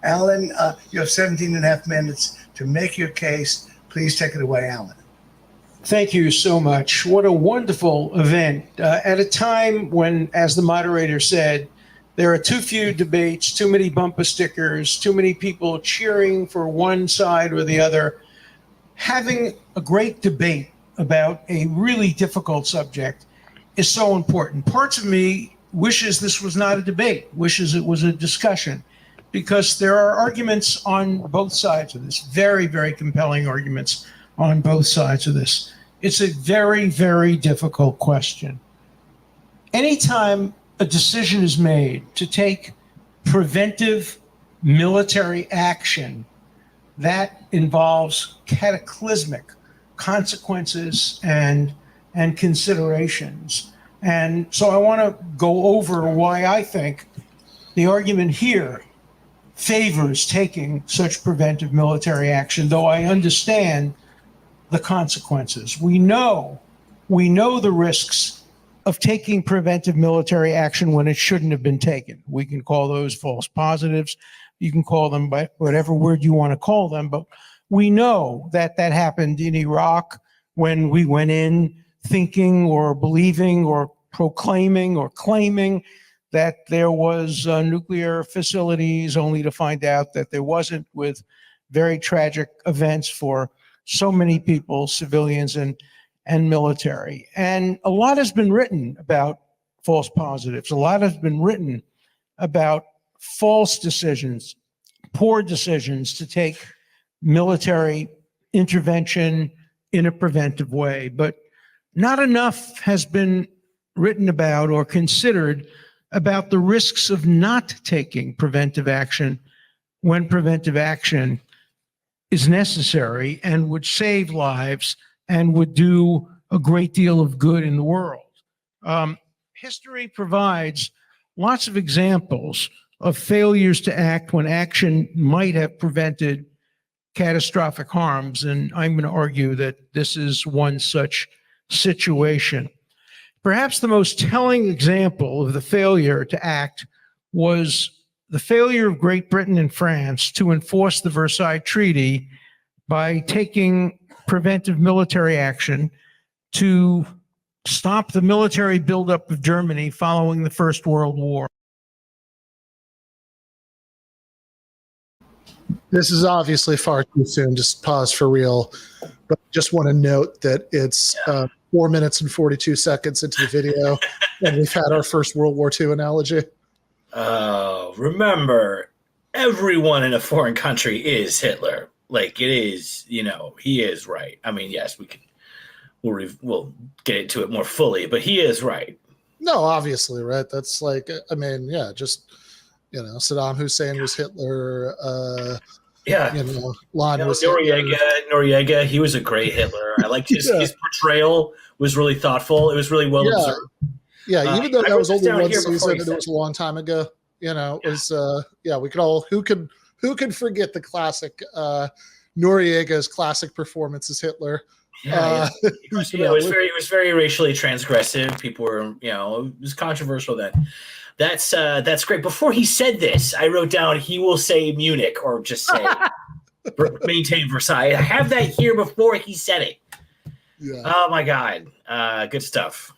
Alan, you have 17 and a half minutes to make your case. Please take it away, Alan. Thank you so much. What a wonderful event. At a time when, as the moderator said, there are too few debates, too many bumper stickers, too many people cheering for one side or the other. Having a great debate about a really difficult subject is so important. Parts of me wishes this was not a debate, wishes it was a discussion, because there are arguments on both sides of this, very, very compelling arguments on both sides of this. It's a very, very difficult question. Anytime a decision is made to take preventive military action, that involves cataclysmic consequences and considerations. And so I want to go over why I think the argument here favors taking such preventive military action, though I understand the consequences. We know the risks of taking preventive military action when it shouldn't have been taken. We can call those false positives. You can call them by whatever word you want to call them, but we know that that happened in Iraq when we went in thinking or believing or proclaiming or claiming that there was nuclear facilities, only to find out that there wasn't, with very tragic events for so many people, civilians and military. And a lot has been written about false positives. A lot has been written about false decisions, poor decisions to take military intervention in a preventive way. But not enough has been written about or considered about the risks of not taking preventive action when preventive action is necessary and would save lives and would do a great deal of good in the world. History provides lots of examples of failures to act when action might have prevented catastrophic harms, and I'm going to argue that this is one such situation. Perhaps the most telling example of the failure to act was the failure of Great Britain and France to enforce the Versailles Treaty by taking preventive military action to stop the military buildup of Germany following the First World War. This is obviously far too soon. Just pause for real. But just want to note that it's 4 minutes and 42 seconds into the video, and we've had our first World War II analogy. Remember, everyone in a foreign country is Hitler. Like, it is, he is right. I mean, yes, we'll get into it more fully, but he is right. No, obviously, right? That's like, I mean, yeah, just, Saddam Hussein was Hitler. Lon was Noriega, he was a great Hitler. I liked his portrayal was really thoughtful. It was really well observed. Yeah, even though that was only one season and it was a long time ago, it was, we could all, who could forget the classic, Noriega's classic performance as Hitler. It was very racially transgressive. People were, it was controversial then. That's great. Before he said this, I wrote down he will say Munich or just say maintain Versailles. I have that here before he said it. Yeah. Oh my God. Good stuff.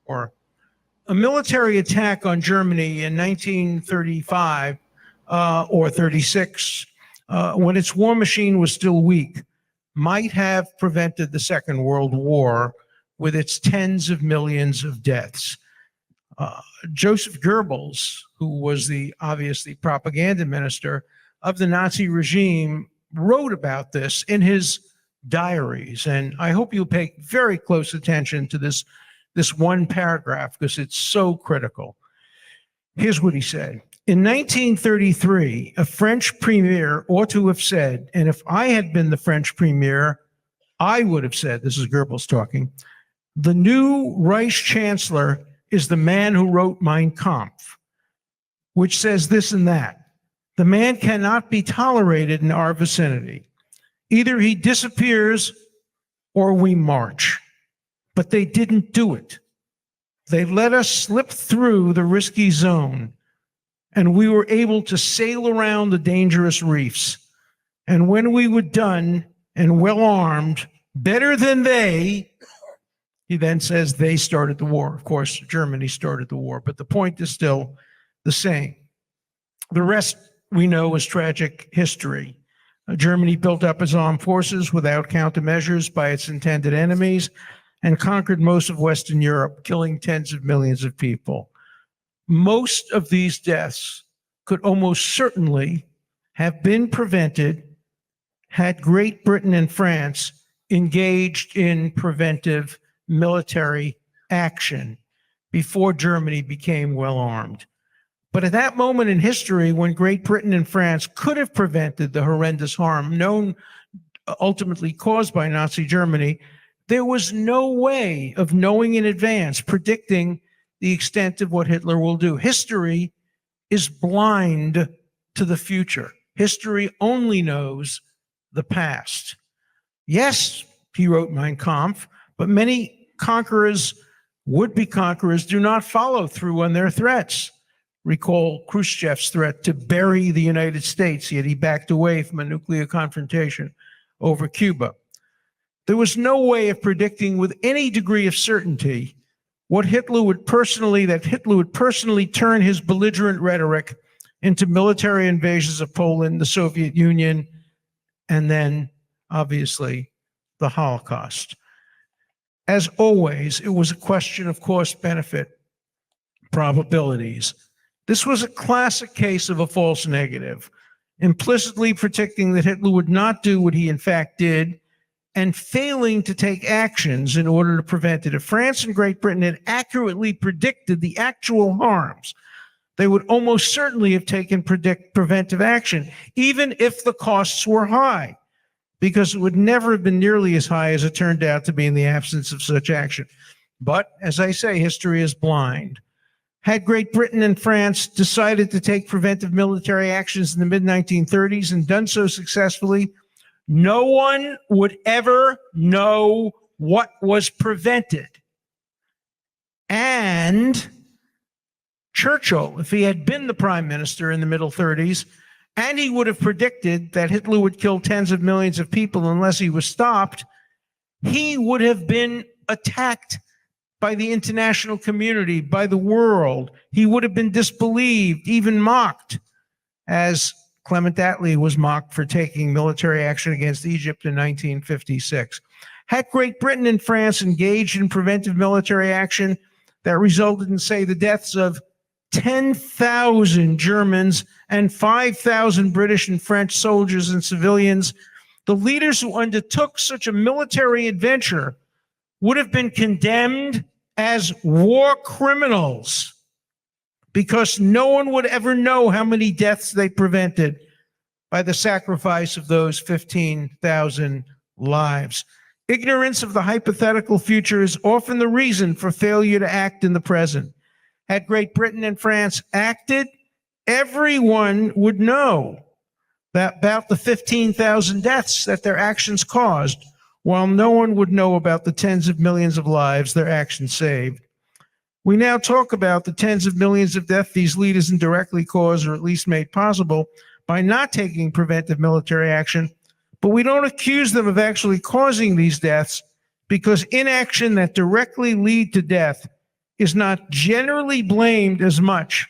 Or a military attack on Germany in 1935 or 36, when its war machine was still weak, might have prevented the Second World War with its tens of millions of deaths. Joseph Goebbels, who was the obviously propaganda minister of the Nazi regime, wrote about this in his diaries. And I hope you'll pay very close attention to this one paragraph because it's so critical. Here's what he said. In 1933, a French premier ought to have said, and if I had been the French premier, I would have said, this is Goebbels talking, the new Reich Chancellor is the man who wrote Mein Kampf, which says this and that. The man cannot be tolerated in our vicinity. Either he disappears or we march. But they didn't do it. They let us slip through the risky zone. and we were able to sail around the dangerous reefs. And when we were done and well armed, better than they, he then says they started the war. Of course, Germany started the war, but the point is still the same. The rest we know is tragic history. Germany built up its armed forces without countermeasures by its intended enemies and conquered most of Western Europe, killing tens of millions of people. Most of these deaths could almost certainly have been prevented had Great Britain and France engaged in preventive military action before Germany became well armed. But at that moment in history, when Great Britain and France could have prevented the horrendous harm known ultimately caused by Nazi Germany, there was no way of knowing in advance, predicting the extent of what Hitler will do. History is blind to the future. History only knows the past. Yes, he wrote Mein Kampf, but many conquerors, would-be conquerors, do not follow through on their threats. Recall Khrushchev's threat to bury the United States, yet he backed away from a nuclear confrontation over Cuba. There was no way of predicting with any degree of certainty that Hitler would personally turn his belligerent rhetoric into military invasions of Poland, the Soviet Union, and then, obviously, the Holocaust. As always, it was a question of cost-benefit probabilities. This was a classic case of a false negative, implicitly predicting that Hitler would not do what he in fact did, and failing to take actions in order to prevent it. If France and Great Britain had accurately predicted the actual harms, they would almost certainly have taken preventive action, even if the costs were high, because it would never have been nearly as high as it turned out to be in the absence of such action. But, as I say, history is blind. Had Great Britain and France decided to take preventive military actions in the mid-1930s and done so successfully, no one would ever know what was prevented. And Churchill, if he had been the prime minister in the middle 30s, and he would have predicted that Hitler would kill tens of millions of people unless he was stopped, he would have been attacked by the international community, by the world. He would have been disbelieved, even mocked, as Clement Attlee was mocked for taking military action against Egypt in 1956. Had Great Britain and France engaged in preventive military action that resulted in, say, the deaths of 10,000 Germans and 5,000 British and French soldiers and civilians, the leaders who undertook such a military adventure would have been condemned as war criminals, because no one would ever know how many deaths they prevented by the sacrifice of those 15,000 lives. Ignorance of the hypothetical future is often the reason for failure to act in the present. Had Great Britain and France acted, everyone would know about the 15,000 deaths that their actions caused, while no one would know about the tens of millions of lives their actions saved. We now talk about the tens of millions of deaths these leaders indirectly caused, or at least made possible, by not taking preventive military action, but we don't accuse them of actually causing these deaths, because inaction that directly leads to death is not generally blamed as much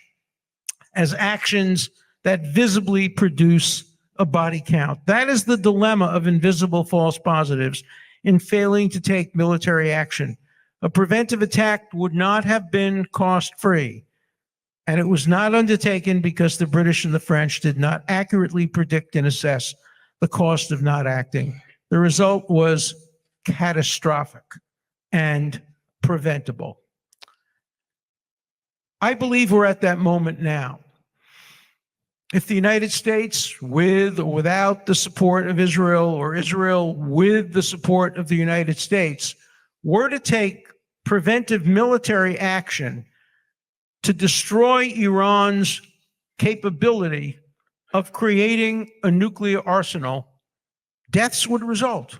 as actions that visibly produce a body count. That is the dilemma of invisible false positives in failing to take military action. A preventive attack would not have been cost-free, and it was not undertaken because the British and the French did not accurately predict and assess the cost of not acting. The result was catastrophic and preventable. I believe we're at that moment now. If the United States, with or without the support of Israel, or Israel with the support of the United States, were to take preventive military action to destroy Iran's capability of creating a nuclear arsenal, deaths would result.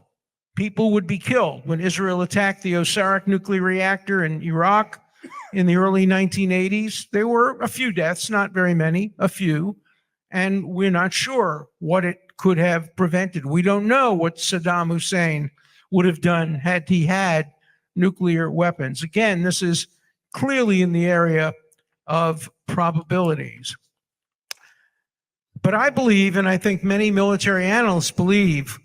People would be killed. When Israel attacked the Osirak nuclear reactor in Iraq, in the early 1980s. There were a few deaths, not very many, a few, and we're not sure what it could have prevented. We don't know what Saddam Hussein would have done had he had nuclear weapons. Again, this is clearly in the area of probabilities. But I believe, and I think many military analysts believe,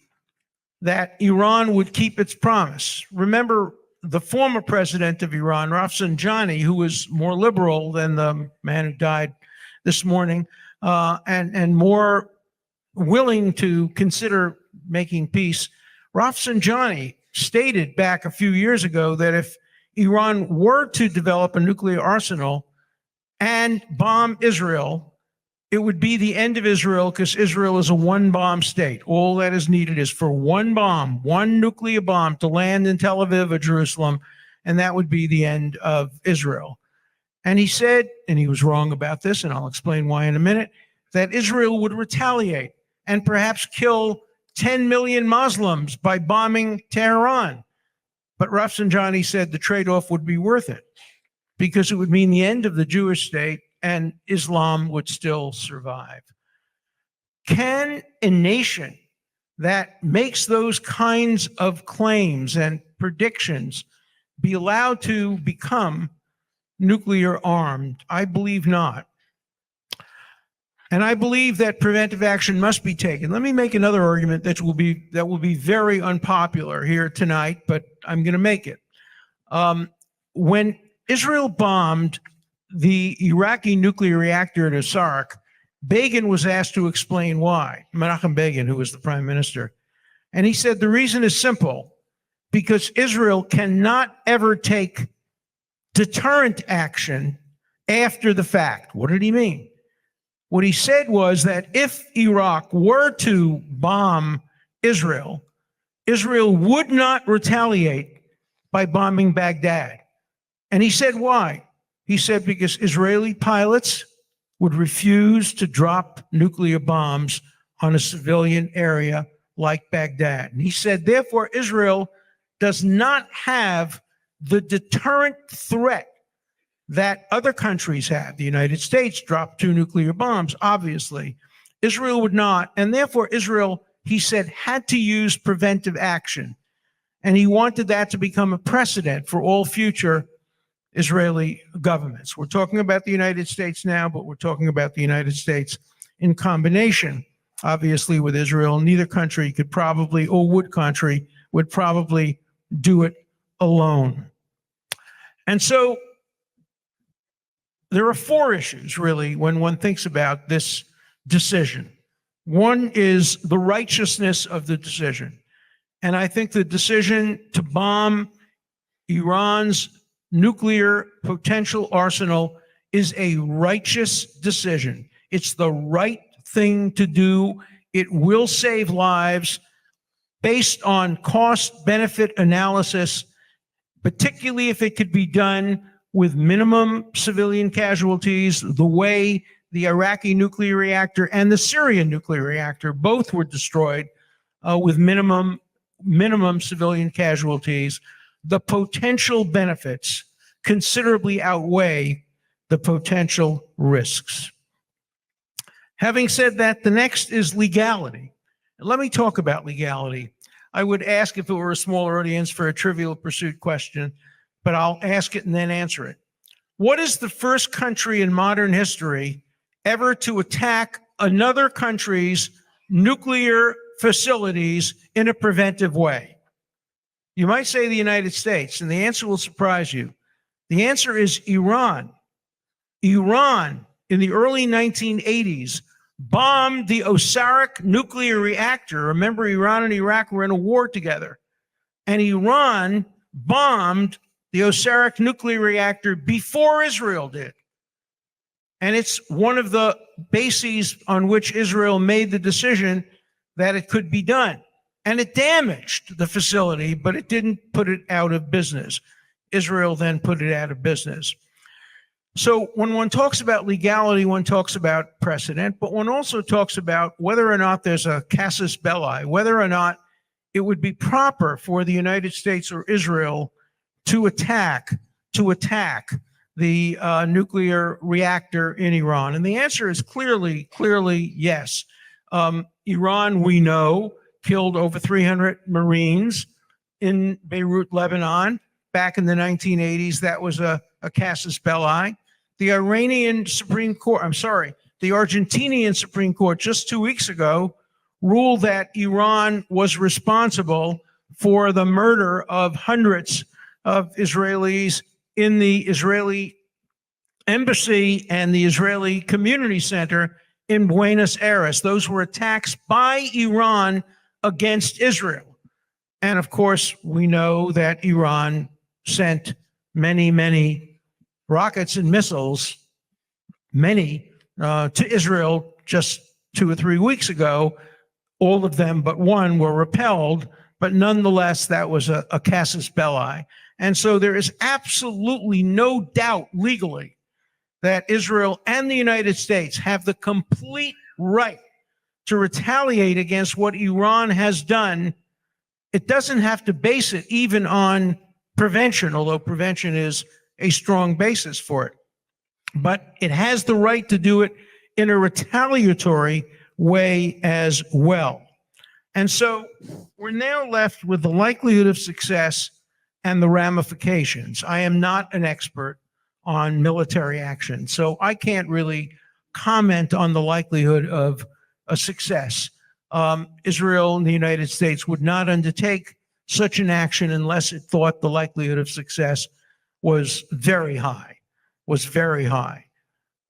that Iran would keep its promise. Remember, the former president of Iran, Rafsanjani, who was more liberal than the man who died this morning, and more willing to consider making peace, Rafsanjani stated back a few years ago that if Iran were to develop a nuclear arsenal and bomb Israel, it would be the end of Israel, because Israel is a one-bomb state. All that is needed is for one bomb, one nuclear bomb to land in Tel Aviv or Jerusalem, and that would be the end of Israel. And he said, and he was wrong about this, and I'll explain why in a minute, that Israel would retaliate and perhaps kill 10 million Muslims by bombing Tehran. But Rafsanjani said the trade-off would be worth it, because it would mean the end of the Jewish state and Islam would still survive. Can a nation that makes those kinds of claims and predictions be allowed to become nuclear armed? I believe not. And I believe that preventive action must be taken. Let me make another argument that will be very unpopular here tonight, but I'm going to make it. When Israel bombed the Iraqi nuclear reactor at Osirak, Begin was asked to explain why. Menachem Begin, who was the prime minister. And he said the reason is simple, because Israel cannot ever take deterrent action after the fact. What did he mean? What he said was that if Iraq were to bomb Israel, Israel would not retaliate by bombing Baghdad. And he said why? He said because Israeli pilots would refuse to drop nuclear bombs on a civilian area like Baghdad. And he said, therefore, Israel does not have the deterrent threat that other countries have. The United States dropped 2 nuclear bombs, obviously. Israel would not, and therefore Israel, he said, had to use preventive action. And he wanted that to become a precedent for all future Israeli governments. We're talking about the United States now, but we're talking about the United States in combination, obviously, with Israel. Neither country could probably, or would probably do it alone. And so there are 4 issues, really, when one thinks about this decision. One is the righteousness of the decision. And I think the decision to bomb Iran's nuclear potential arsenal is a righteous decision. It's the right thing to do. It will save lives based on cost-benefit analysis, particularly if it could be done with minimum civilian casualties, the way the Iraqi nuclear reactor and the Syrian nuclear reactor both were destroyed with minimum civilian casualties. The potential benefits considerably outweigh the potential risks. Having said that, the next is legality. Let me talk about legality. I would ask, if it were a smaller audience, for a Trivial Pursuit question, but I'll ask it and then answer it. What is the first country in modern history ever to attack another country's nuclear facilities in a preventive way? You might say the United States, and the answer will surprise you. The answer is Iran. Iran, in the early 1980s, bombed the Osirak nuclear reactor. Remember, Iran and Iraq were in a war together. And Iran bombed the Osirak nuclear reactor before Israel did. And it's one of the bases on which Israel made the decision that it could be done. And it damaged the facility, but it didn't put it out of business. Israel then put it out of business. So when one talks about legality, one talks about precedent, but one also talks about whether or not there's a casus belli, whether or not it would be proper for the United States or Israel to attack the nuclear reactor in Iran? And the answer is clearly yes. Iran, we know, killed over 300 Marines in Beirut, Lebanon, back in the 1980s. That was a casus belli. The Argentinian Supreme Court just 2 weeks ago ruled that Iran was responsible for the murder of hundreds of Israelis in the Israeli embassy and the Israeli community center in Buenos Aires. Those were attacks by Iran against Israel. And of course, we know that Iran sent many rockets and missiles, to Israel just 2 or 3 weeks ago. All of them but one were repelled, but nonetheless, that was a casus belli. And so there is absolutely no doubt legally that Israel and the United States have the complete right to retaliate against what Iran has done. It doesn't have to base it even on prevention, although prevention is a strong basis for it. But it has the right to do it in a retaliatory way as well. And so we're now left with the likelihood of success and the ramifications. I am not an expert on military action, so I can't really comment on the likelihood of a success. Israel and the United States would not undertake such an action unless it thought the likelihood of success was very high.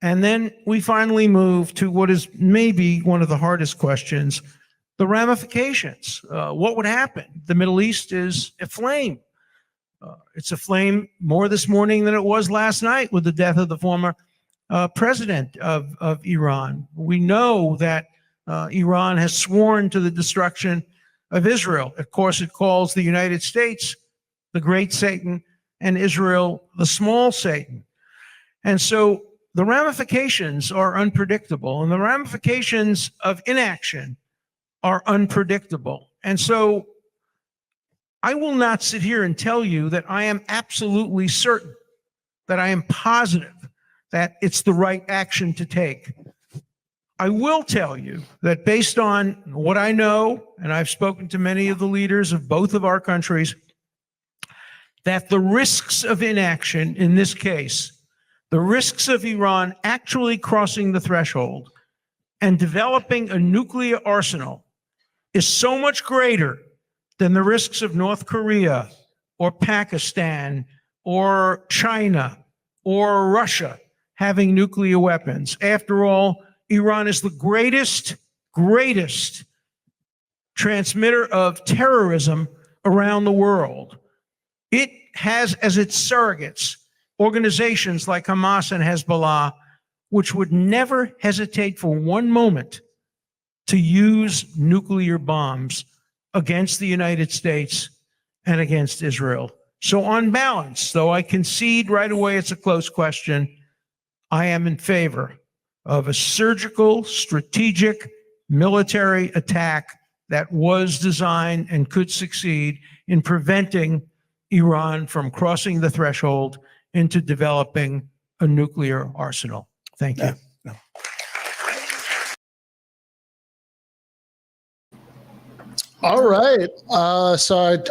And then we finally move to what is maybe one of the hardest questions, the ramifications. What would happen? The Middle East is aflame. It's aflame more this morning than it was last night with the death of the former president of Iran. We know that Iran has sworn to the destruction of Israel. Of course, it calls the United States the great Satan and Israel the small Satan. And so the ramifications are unpredictable, and the ramifications of inaction are unpredictable. And so I will not sit here and tell you that I am absolutely certain, that I am positive that it's the right action to take. I will tell you that based on what I know, and I've spoken to many of the leaders of both of our countries, that the risks of inaction in this case, the risks of Iran actually crossing the threshold and developing a nuclear arsenal is so much greater than the risks of North Korea or Pakistan or China or Russia having nuclear weapons. After all, Iran is the greatest transmitter of terrorism around the world. It has as its surrogates organizations like Hamas and Hezbollah, which would never hesitate for one moment to use nuclear bombs against the United States and against Israel. So on balance, though I concede right away it's a close question, I am in favor of a surgical, strategic, military attack that was designed and could succeed in preventing Iran from crossing the threshold into developing a nuclear arsenal. Thank you. Yeah. All right. So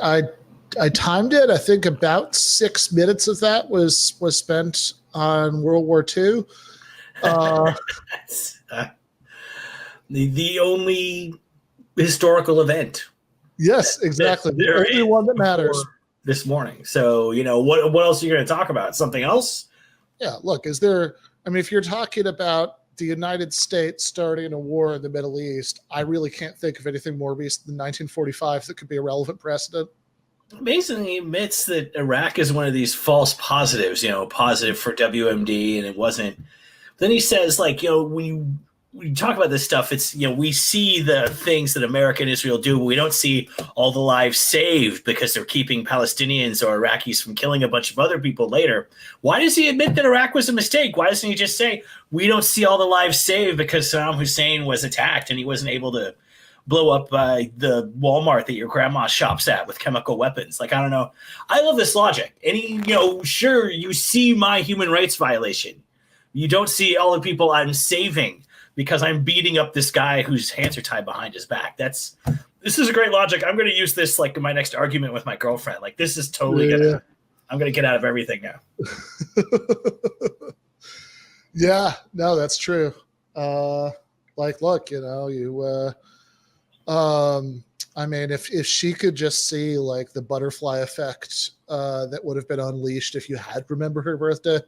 I timed it. I think about 6 minutes of that was spent on World War II. The only historical event. Yes, exactly. The only one that matters. This morning. So, what else are you going to talk about? Something else? Yeah, look, if you're talking about the United States starting a war in the Middle East, I really can't think of anything more recent than 1945 that could be a relevant precedent. Mason admits that Iraq is one of these false positives, positive for WMD, and it wasn't. Then he says, when you talk about this stuff, it's, we see the things that America and Israel do, but we don't see all the lives saved because they're keeping Palestinians or Iraqis from killing a bunch of other people later. Why does he admit that Iraq was a mistake? Why doesn't he just say, we don't see all the lives saved because Saddam Hussein was attacked and he wasn't able to blow up the Walmart that your grandma shops at with chemical weapons. Like, I don't know. I love this logic. Sure, you see my human rights violation. You don't see all the people I'm saving because I'm beating up this guy whose hands are tied behind his back. This is a great logic. I'm going to use this like in my next argument with my girlfriend. Like, this is totally I'm going to get out of everything now. Yeah, no, that's true. Look, I mean, if she could just see like the butterfly effect that would have been unleashed if you had remembered her birthday.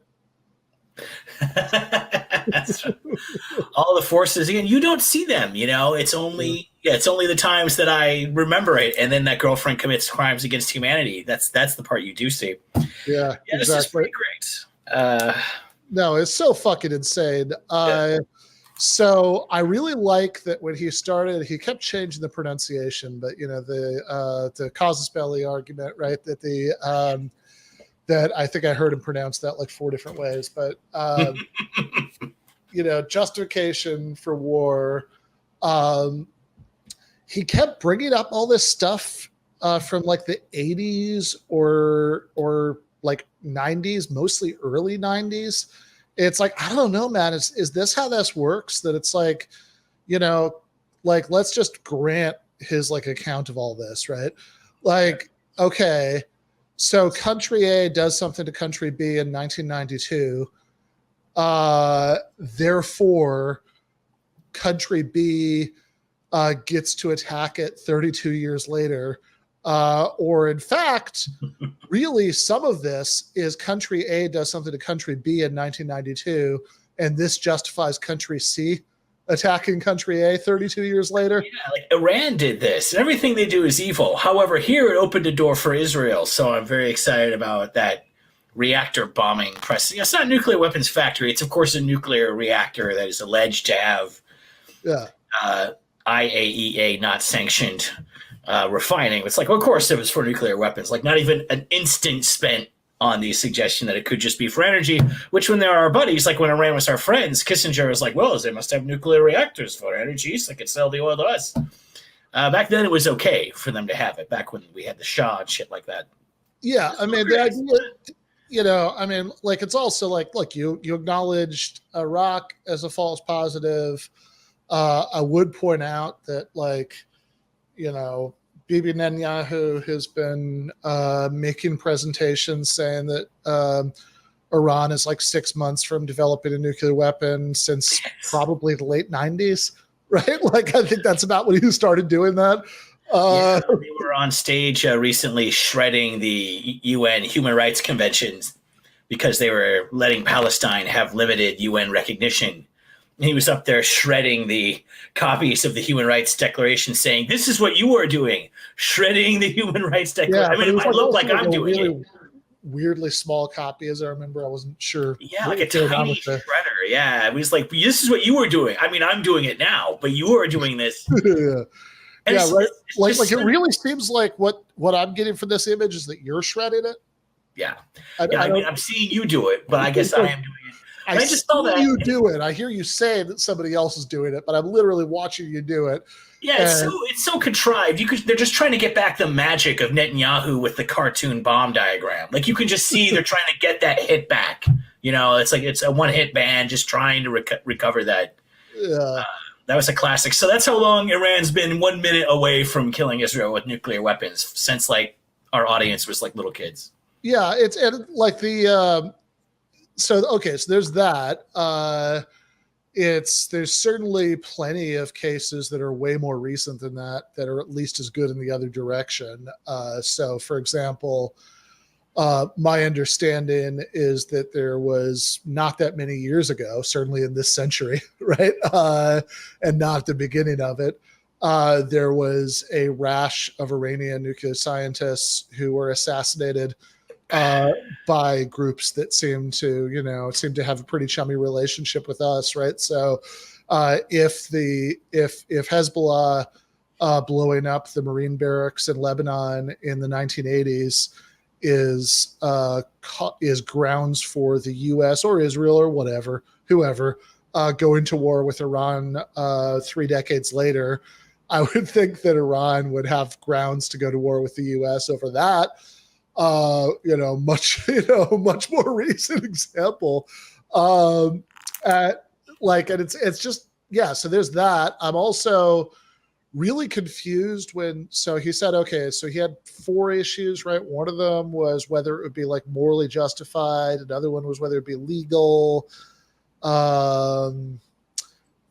All the forces again, you don't see them, it's only the times that I remember it, and then that girlfriend commits crimes against humanity. That's the part you do see. Yeah, exactly. This is pretty great. No, it's so fucking insane. So I really like that when he started, he kept changing the pronunciation, but the casus belli argument, right? That that I think I heard him pronounce that like 4 different ways, but justification for war. He kept bringing up all this stuff from like the 80s or like 90s, mostly early 90s. It's like, I don't know, man. Is this how this works? That it's like, let's just grant his like account of all this, right? Like, okay, so country A does something to country B in 1992. Therefore, country B gets to attack it 32 years later. Or in fact, really some of this is country A does something to country B in 1992, and this justifies country C attacking country A 32 years later. Yeah, like Iran did this, and everything they do is evil. However, here it opened a door for Israel, so I'm very excited about that reactor bombing press. It's not a nuclear weapons factory. It's, of course, a nuclear reactor that is alleged to have IAEA not sanctioned refining. It's like, well, of course it was for nuclear weapons. Like, not even an instant spent on the suggestion that it could just be for energy, which when they're our buddies, like when Iran was our friends, Kissinger was like, well, they must have nuclear reactors for energy so they could sell the oil to us. Back then it was okay for them to have it, back when we had the Shah and shit like that. Yeah, I mean, the idea, like, it's also like, look, you acknowledged Iraq as a false positive. I would point out that, like, Bibi Netanyahu has been making presentations saying that Iran is like 6 months from developing a nuclear weapon since probably the late 90s, right? Like, I think that's about when he started doing that. They were on stage recently shredding the UN Human Rights Conventions because they were letting Palestine have limited UN recognition. He was up there shredding the copies of the Human Rights Declaration, saying, this is what you are doing, shredding the Human Rights Declaration. Yeah, I mean, it might look like I'm doing really it. Weirdly small copy, as I remember. I wasn't sure. Yeah, like a tiny shredder. Yeah, it was like, this is what you were doing. I mean, I'm doing it now, but you are doing this. Yeah, right. Like it really seems like what I'm getting from this image is that you're shredding it. Yeah. I mean, I'm seeing you do it, but I guess I am doing it. I just saw that you do it. I hear you say that somebody else is doing it, but I'm literally watching you do it. Yeah, it's so contrived. They're just trying to get back the magic of Netanyahu with the cartoon bomb diagram. Like, you can just see they're trying to get that hit back. It's like it's a one-hit band just trying to recover that. Yeah. That was a classic. So that's how long Iran's been 1 minute away from killing Israel with nuclear weapons since, like, our audience was like little kids. Yeah, it's like the. So there's that. There's certainly plenty of cases that are way more recent than that are at least as good in the other direction. So, for example, my understanding is that there was not that many years ago, certainly in this century, right, and not at the beginning of it, there was a rash of Iranian nuclear scientists who were assassinated by groups that seem to have a pretty chummy relationship with us, right? So if Hezbollah blowing up the Marine barracks in Lebanon in the 1980s is grounds for the U.S. or Israel or whoever going to war with Iran 3 decades later, I would think that Iran would have grounds to go to war with the U.S. over that. Much more recent example. And it's just, yeah. So there's that. I'm also really confused so he said, okay, so he had 4 issues, right? One of them was whether it would be like morally justified. Another one was whether it'd be legal.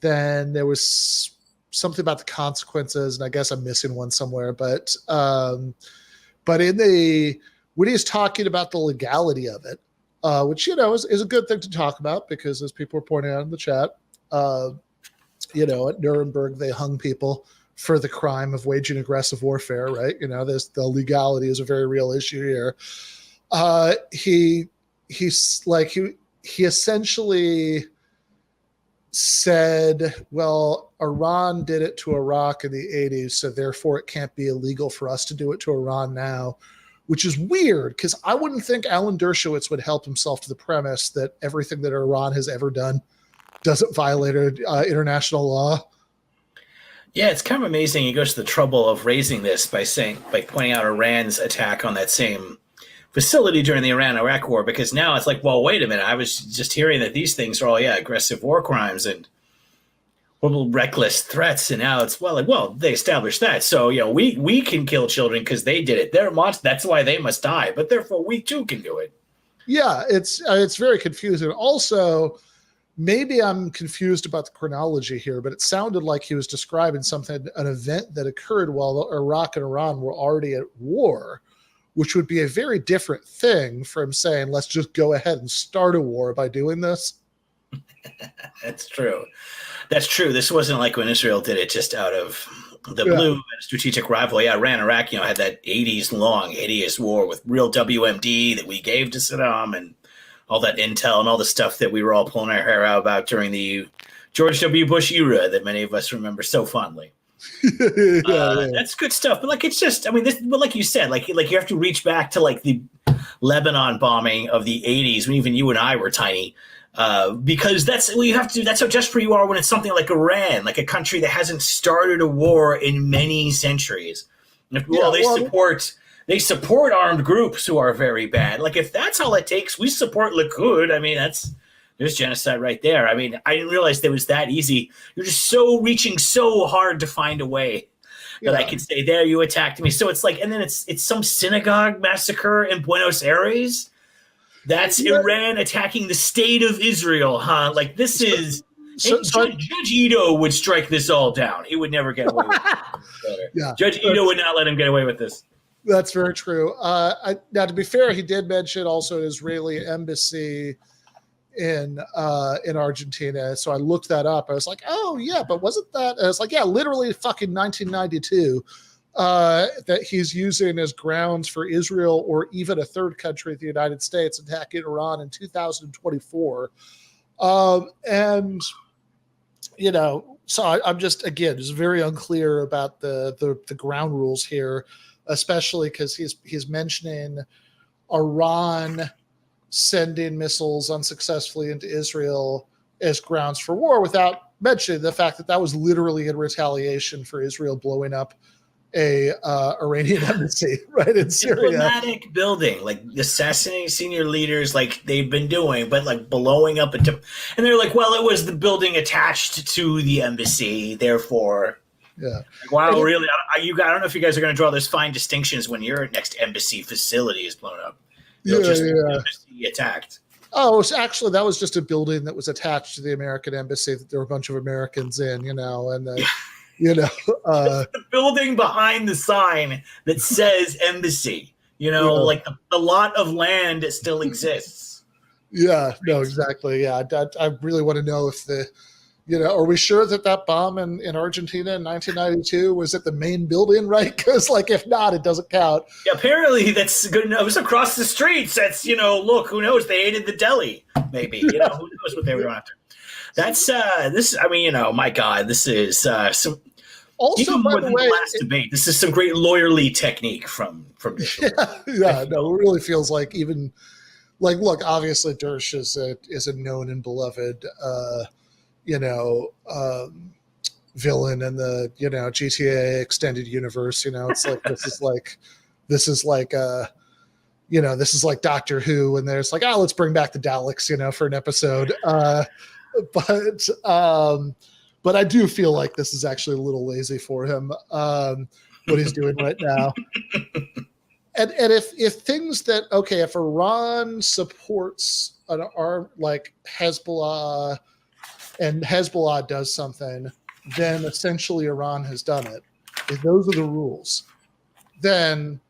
Then there was something about the consequences, and I guess I'm missing one somewhere, but when he's talking about the legality of it, which, is a good thing to talk about, because as people are pointing out in the chat, at Nuremberg, they hung people for the crime of waging aggressive warfare, right? The legality is a very real issue here. He essentially said, well, Iran did it to Iraq in the 80s, so therefore it can't be illegal for us to do it to Iran now, which is weird, because I wouldn't think Alan Dershowitz would help himself to the premise that everything that Iran has ever done doesn't violate international law. Yeah, it's kind of amazing. He goes to the trouble of raising this by pointing out Iran's attack on that same facility during the Iran-Iraq war, because now it's like, well, wait a minute. I was just hearing that these things are all, aggressive war crimes and horrible, reckless threats, and now it's, they established that. So, we can kill children because they did it. They're monsters. That's why they must die. But therefore, we too can do it. Yeah, it's very confusing. Also, maybe I'm confused about the chronology here, but it sounded like he was describing an event that occurred while Iraq and Iran were already at war, which would be a very different thing from saying, let's just go ahead and start a war by doing this. That's true. This wasn't like when Israel did it just out of the blue, strategic rival. Yeah, Iran-Iraq, had that 80s long, hideous war with real WMD that we gave to Saddam, and all that intel and all the stuff that we were all pulling our hair out about during the George W. Bush era that many of us remember so fondly. That's good stuff. But it's just, but like you said, like you have to reach back to the Lebanon bombing of the 80s when even you and I were tiny. Because that's what you have to do. That's how desperate you are when it's something like Iran, like a country that hasn't started a war in many centuries. They support armed groups who are very bad. If that's all it takes, we support Likud. There's genocide right there. I didn't realize that was that easy. You're just reaching so hard to find a way that I can say, there, you attacked me. So it's and then it's some synagogue massacre in Buenos Aires. That's Iran attacking the state of Israel, huh? This is Judge Ito would strike this all down. He would never get away with it. Judge Ito would not let him get away with this. That's very true. Now, to be fair, he did mention also an Israeli embassy in Argentina. So I looked that up. I was like, oh, yeah, but wasn't that? I was like, yeah, literally fucking 1992 that he's using as grounds for Israel or even a third country, the United States, attacking Iran in 2024. So I'm just, again, just very unclear about the ground rules here, especially because he's mentioning Iran sending missiles unsuccessfully into Israel as grounds for war without mentioning the fact that was literally in retaliation for Israel blowing up a Iranian embassy right in Syria. Diplomatic building, assassinating senior leaders they've been doing, but blowing up and they're like, well, it was the building attached to the embassy, therefore. Yeah. Wow, really? I don't know if you guys are going to draw those fine distinctions when your next embassy facility is blown up. Embassy attacked. Oh, actually, that was just a building that was attached to the American embassy that there were a bunch of Americans in, and the building behind the sign that says embassy, the lot of land still exists. Yeah, no, exactly. Yeah, I really want to know if are we sure that bomb in Argentina in 1992 was at the main building, right? Because if not, it doesn't count. Yeah, apparently that's good enough. It was across the streets. That's, look, who knows? They hated the deli, maybe. Who knows what they were after. That's this. My God, this is some. Also, even more than the last debate, this is some great lawyerly technique from Dersh. No, it really feels like even look, obviously Dersh is a known and beloved, villain in the GTA extended universe. It's like this is like Doctor Who, and there's like, let's bring back the Daleks, for an episode. But I do feel like this is actually a little lazy for him, what he's doing right now. And if things that, if Iran supports an arm like Hezbollah and Hezbollah does something, then essentially Iran has done it. If those are the rules, then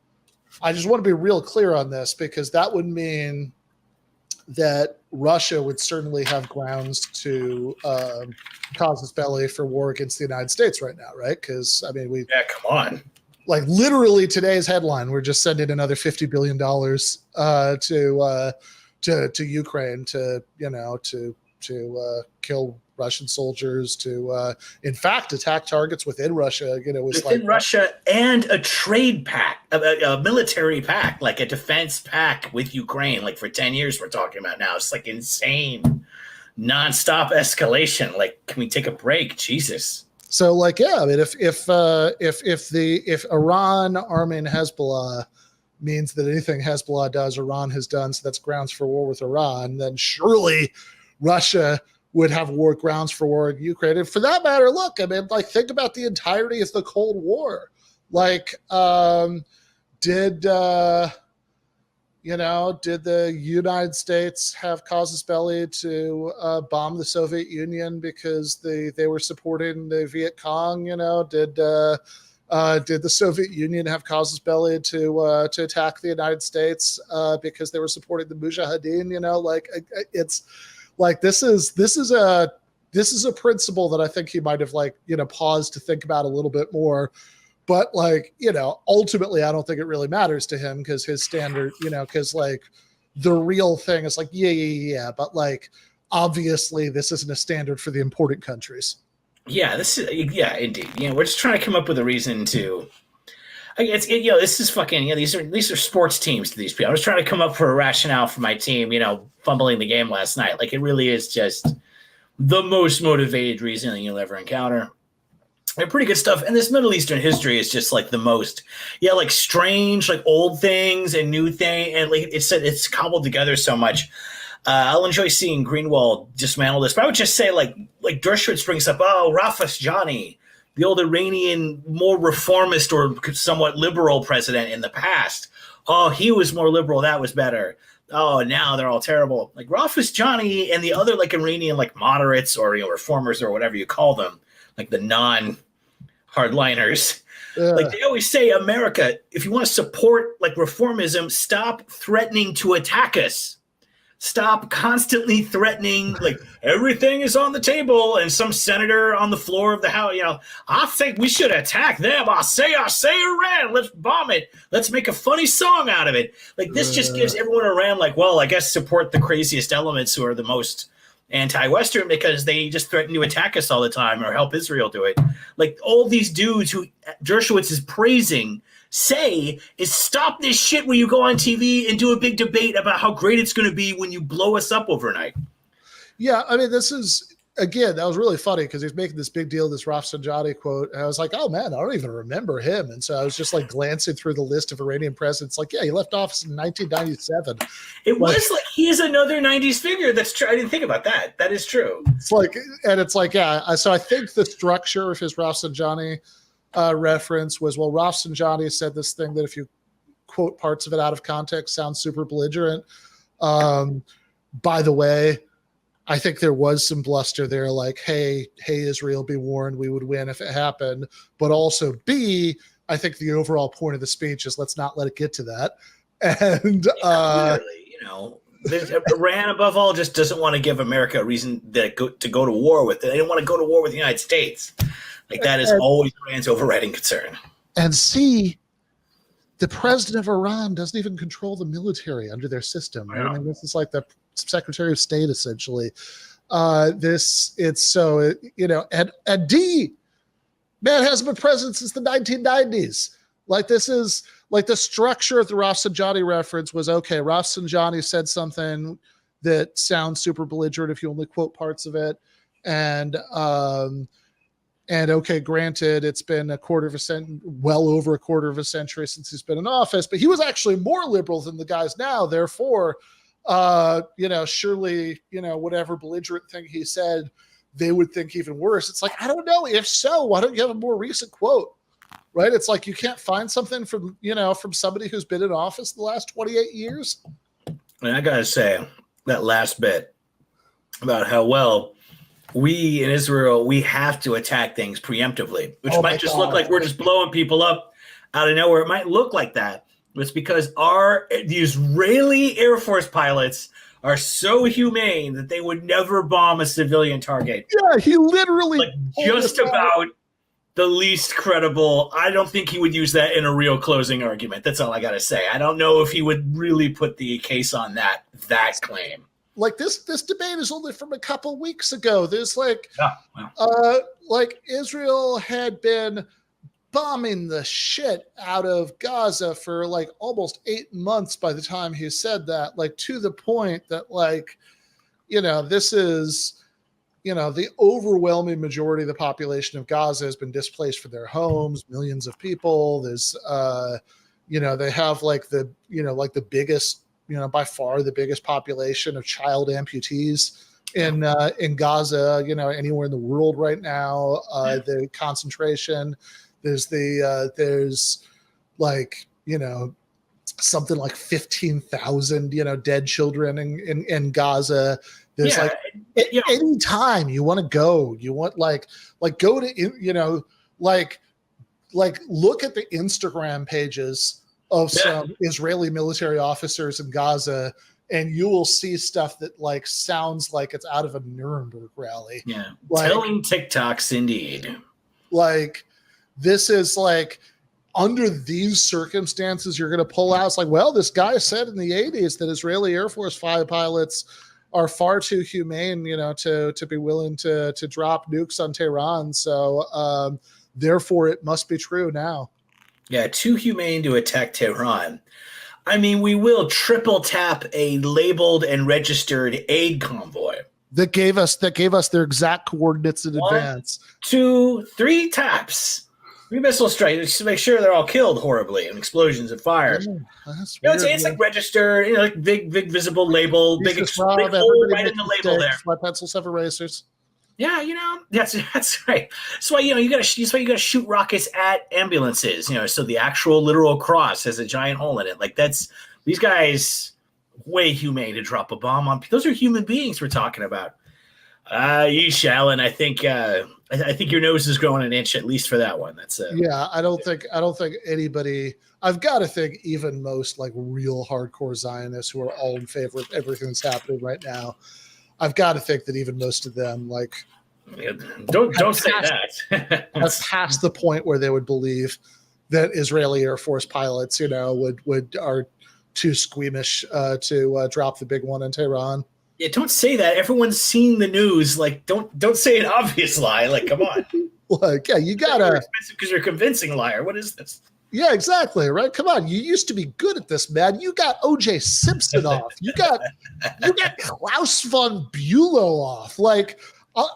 I just want to be real clear on this, because that would mean that Russia would certainly have grounds to cause its belly for war against the United States right now, right? Because come on. Like literally today's headline, we're just sending another $50 billion to Ukraine to kill Russian soldiers, to in fact attack targets within Russia. Within Russia, and a trade pact, a military pact, like a defense pact with Ukraine. Like for 10 years, we're talking about now. It's like insane, nonstop escalation. Like, can we take a break? Jesus. So if Iran arming Hezbollah means that anything Hezbollah does, Iran has done, so that's grounds for war with Iran, then surely Russia would have war grounds for war in Ukraine. And for that matter, look, think about the entirety of the Cold War. Did the United States have casus belli to bomb the Soviet Union because they were supporting the Viet Cong? Did the Soviet Union have casus belli to attack the United States because they were supporting the Mujahideen? It's like this is a principle that I think he might have paused to think about a little bit more. But ultimately, I don't think it really matters to him, because his standard, because the real thing is yeah. But obviously, this isn't a standard for the important countries. Yeah, indeed. We're just trying to come up with a reason to. This is fucking. These are sports teams to these people. I was trying to come up for a rationale for my team. Fumbling the game last night. It really is just the most motivated reason that you'll ever encounter. They're pretty good stuff. And this Middle Eastern history is just the most, strange, old things and new thing. And it's cobbled together so much. I'll enjoy seeing Greenwald dismantle this. But I would just say Dershowitz brings up, Rafsanjani, the old Iranian, more reformist or somewhat liberal president in the past. Oh, he was more liberal. That was better. Oh, now they're all terrible. Rafsanjani and the other Iranian moderates or reformers or whatever you call them, the non-hardliners. They always say, America, if you want to support reformism, stop threatening to attack us. Stop constantly threatening, everything is on the table, and some senator on the floor of the House, I think we should attack them. I say Iran. Let's bomb it. Let's make a funny song out of it. This just gives everyone around I guess support the craziest elements who are the most anti-Western, because they just threaten to attack us all the time or help Israel do it. All these dudes who Dershowitz is praising say is stop this shit where you go on TV and do a big debate about how great it's going to be when you blow us up overnight. Yeah, this is, again, that was really funny because he's making this big deal of this Rafsanjani quote. And I was like, oh man, I don't even remember him. And so I was just glancing through the list of Iranian presidents. He left office in 1997. It was he is another 90s figure. That's true. I didn't think about that. That is true. So I think the structure of his Rafsanjani reference was, Rafsanjani said this thing that if you quote parts of it out of context sounds super belligerent. By the way, I think there was some bluster there, hey, Israel, be warned, we would win if it happened. But also, B, I think the overall point of the speech is let's not let it get to that. And Iran, above all, just doesn't want to give America a reason to go to war with it. They don't want to go to war with the United States. That is always Iran's overriding concern. And C, the president of Iran doesn't even control the military under their system. Right? This is the Secretary of State, essentially. And D, man hasn't been president since the 1990s. This is the structure of the Rafsanjani reference was, okay, Rafsanjani said something that sounds super belligerent if you only quote parts of it. And And okay, granted, it's been well over a quarter of a century since he's been in office, but he was actually more liberal than the guys now. Therefore, surely, whatever belligerent thing he said, they would think even worse. It's like, I don't know. If so, why don't you have a more recent quote? Right? It's like you can't find something from somebody who's been in office the last 28 years. And I gotta say, that last bit about how we in Israel, we have to attack things preemptively, which might just look like we're just blowing people up out of nowhere. It might look like that. But it's because the Israeli Air Force pilots are so humane that they would never bomb a civilian target. Yeah, he literally just about the least credible. I don't think he would use that in a real closing argument. That's all I got to say. I don't know if he would really put the case on that claim. Like this debate is only from a couple weeks ago. There's Israel had been bombing the shit out of Gaza for like almost 8 months by the time he said that, like to the point that this is, the overwhelming majority of the population of Gaza has been displaced from their homes, millions of people. There's, they have the biggest, by far the biggest population of child amputees in Gaza, anywhere in the world right now. The concentration, there's something like 15,000, dead children in Gaza. There's any time you want to go, you want go to, look at the Instagram pages of some Israeli military officers in Gaza, and you will see stuff that sounds like it's out of a Nuremberg rally. Yeah. Telling TikToks indeed. This is under these circumstances, you're going to pull out. It's this guy said in the 80s that Israeli Air Force pilots are far too humane, to be willing to drop nukes on Tehran. So therefore it must be true now. Yeah, too humane to attack Tehran. I mean, we will triple tap a labeled and registered aid convoy. That gave us their exact coordinates in advance. 2, 3 taps. 3 missile strikes just to make sure they're all killed horribly and explosions and fires. That's weird, it's like registered, big visible label, big hole right in the label there. My pencils have erasers. Yeah, that's right. That's why you gotta shoot rockets at ambulances. So the actual literal cross has a giant hole in it. These guys way humane to drop a bomb on. Those are human beings we're talking about. Yeesh, Alan, I think your nose is growing an inch at least for that one. That's I don't think anybody. I've got to think even most real hardcore Zionists who are all in favor of everything that's happening right now. I've got to think that even most of them don't say that. That's past the point where they would believe that Israeli Air Force pilots, are too squeamish to drop the big one in Tehran. Yeah, don't say that. Everyone's seen the news. Don't say an obvious lie. Come on. You gotta expensive because you're a convincing liar. What is this? Yeah, exactly. Right. Come on. You used to be good at this, man. You got O.J. Simpson off. You got Klaus von Bülow off.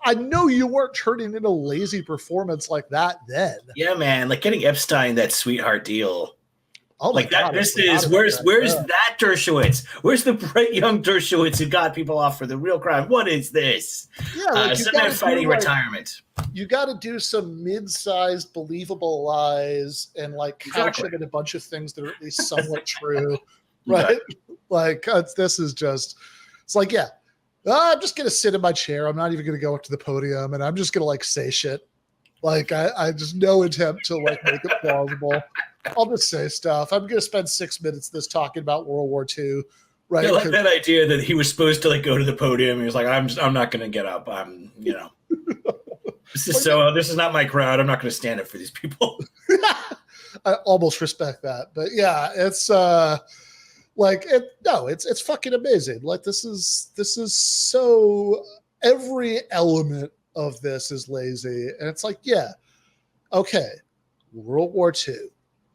I know you weren't turning in a lazy performance like that then. Yeah, man. Getting Epstein that sweetheart deal. Oh my God, this is where's that Dershowitz? Where's the bright young Dershowitz who got people off for the real crime? What is this? Yeah, some man fighting retirement. You got to do some mid-sized, believable lies and couch it in a bunch of things that are at least somewhat true, right? This is just. It's I'm just gonna sit in my chair. I'm not even gonna go up to the podium, and I'm just gonna say shit. I just no attempt to make it plausible. I'll just say stuff. I'm going to spend 6 minutes talking about World War II. Right. I like that idea that he was supposed to go to the podium. He was like, I'm not going to get up. This is not my crowd. I'm not going to stand up for these people. I almost respect that. But yeah, it's it's fucking amazing. This is so every element of this is lazy. And it's okay, World War II.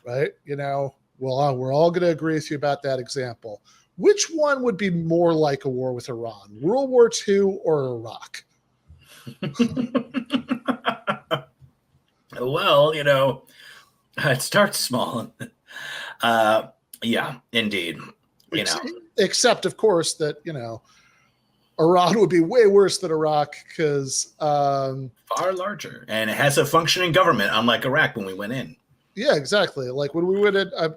Right? We're all going to agree with you about that example. Which one would be more like a war with Iran, World War II or Iraq? Well, it starts small. Yeah, indeed. Except, of course, that, Iran would be way worse than Iraq because far larger, and it has a functioning government, unlike Iraq when we went in. Yeah, exactly. Like when we went in, I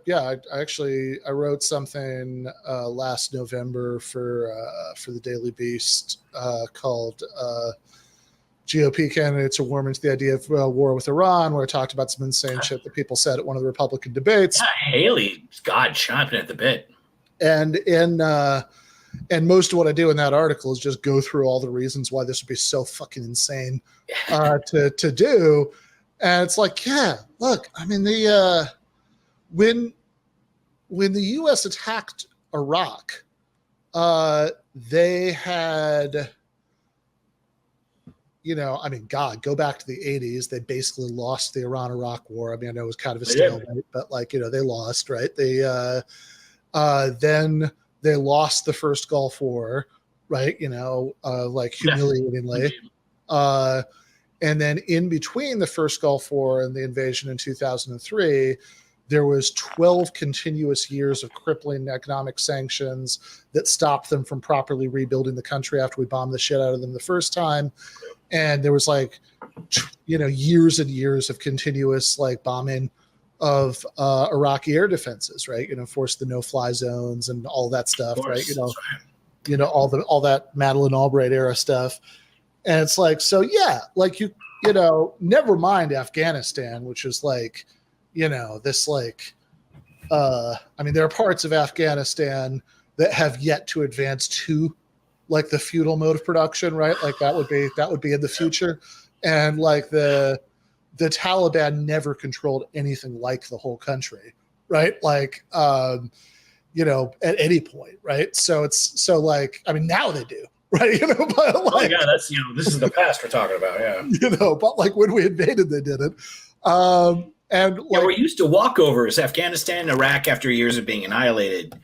wrote something last November for the Daily Beast called "GOP Candidates Are Warming to the Idea of War with Iran," where I talked about some insane shit that people said at one of the Republican debates. Yeah, Haley's chomping at the bit. And most of what I do in that article is just go through all the reasons why this would be so fucking insane to do. And it's like, yeah, look, I mean, when the U.S. attacked Iraq, they had, go back to the 80s. They basically lost the Iran-Iraq war. I mean, I know it was kind of a stalemate, but they lost, right? Then they lost the first Gulf War, right? Humiliatingly. And then in between the first Gulf War and the invasion in 2003, there was 12 continuous years of crippling economic sanctions that stopped them from properly rebuilding the country after we bombed the shit out of them the first time. And there was years and years of continuous bombing of Iraqi air defenses, right? Forced the no-fly zones and all that stuff, right? All that Madeleine Albright era stuff. And it's never mind Afghanistan, which is there are parts of Afghanistan that have yet to advance to the feudal mode of production, right? That would be in the future. And the Taliban never controlled anything like the whole country, right? At any point, right? So now they do. Right, but that's this is the past we're talking about, but when we invaded, they didn't. We're used to walkovers. Afghanistan, Iraq, after years of being annihilated,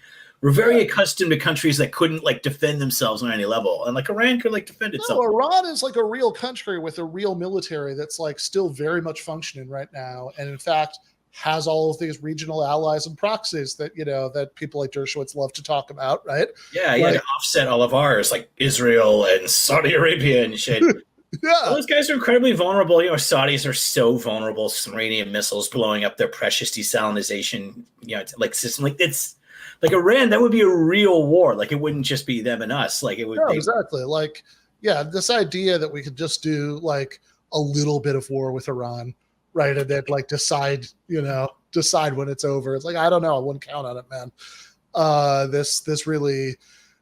were very accustomed to countries that couldn't defend themselves on any level, and Iran could defend itself. No, Iran is a real country with a real military that's still very much functioning right now, and in fact has all of these regional allies and proxies that that people like Dershowitz love to talk about, right? Yeah, to offset all of ours, like Israel and Saudi Arabia and shit. Yeah, those guys are incredibly vulnerable. Saudis are so vulnerable. Iranian missiles blowing up their precious desalinization, system. It's Iran. That would be a real war. It wouldn't just be them and us. It would. No, exactly. This idea that we could just do a little bit of war with Iran. Right, and then decide when it's over. It's I don't know. I wouldn't count on it, man. This really,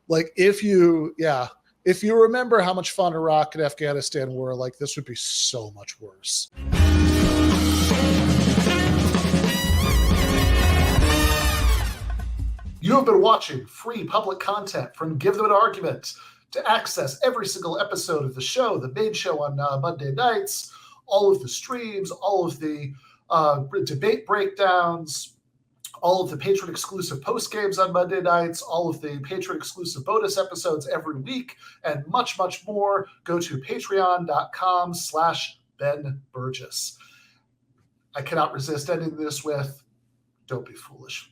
if you remember how much fun Iraq and Afghanistan were, this would be so much worse. You have been watching free public content from Give Them an Argument. To access every single episode of the show, the main show on Monday nights, all of the streams, all of the debate breakdowns, all of the patron-exclusive postgames on Monday nights, all of the patron-exclusive bonus episodes every week, and much, much more, go to patreon.com/Ben Burgis. I cannot resist ending this with, don't be foolish.